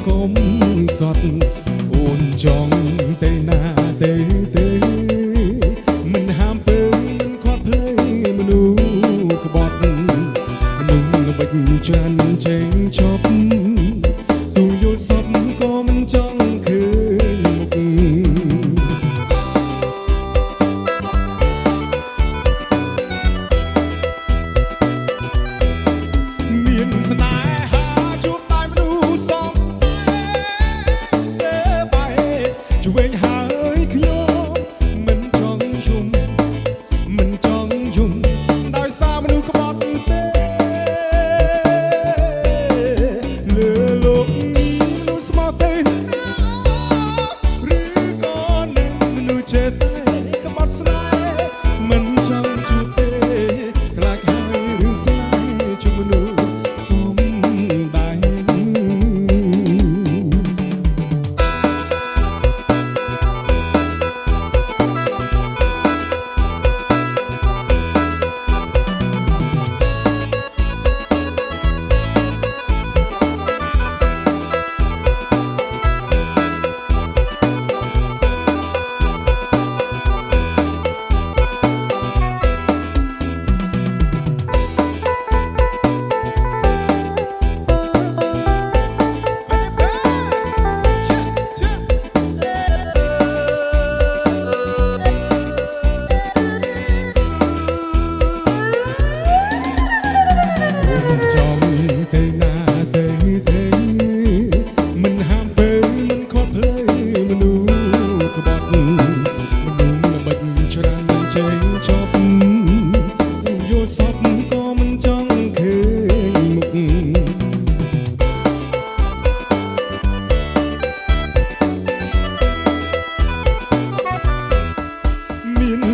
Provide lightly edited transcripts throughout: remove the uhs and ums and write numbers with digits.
កុំសត់អូនចង់ទៅណាទៅមិនហាមពើមិនខាត់ភ្លេមនុស្សក្បត់មនុស្សល្បិចច្រើនចេញឈប់ទូយល់សពក៏មិនចង់ឃើញមុខមានស្នេហាជួបតែមនុស្សសងស្ទើបែជួយវិញហើយខ្ញុំមិនចង់យំមិនចង់យំដោយសារមនុស្សក្បត់ទេលើលោកនេះមនុស្សស្មោះទេឬក៏នឹងមនុស្សចេះតែក្បត់ស្នេហ៍មិនចង់ជួបទេខ្លាចហើយរឿងស្នេហ៍ជួបមនុស្ស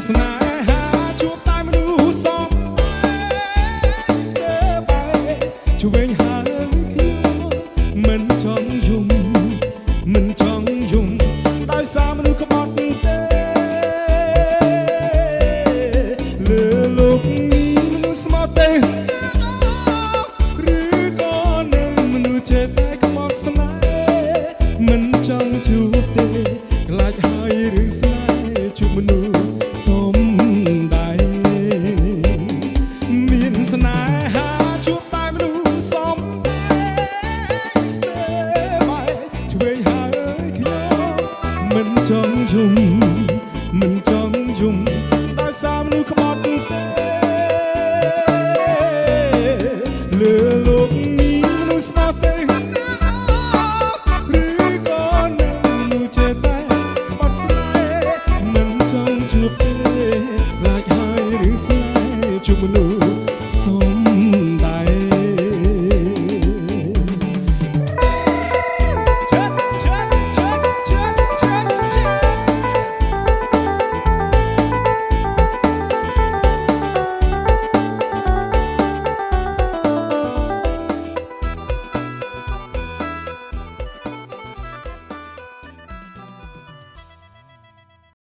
ស្នេហាជួបតែមនុស្សសងស្ទើបែជួយវិញហើយខ្ញុំមិនចង់យំមិនចង់យំដោយសារមនុស្សក្បត់ទេលើលោកនេះមនុស្សស្មោះទេឬក៏នឹងមនុស្សចេះតែក្បត់ស្នេហ៍មិនចង់ជួបទេខ្លាចហើយរឿងស្នេហ៍ជួបមនុស្សមានស្នេហាជួបតែមនុស្សសមស្ទើបែជួយហើយខ្ញុំមិនចង់យំ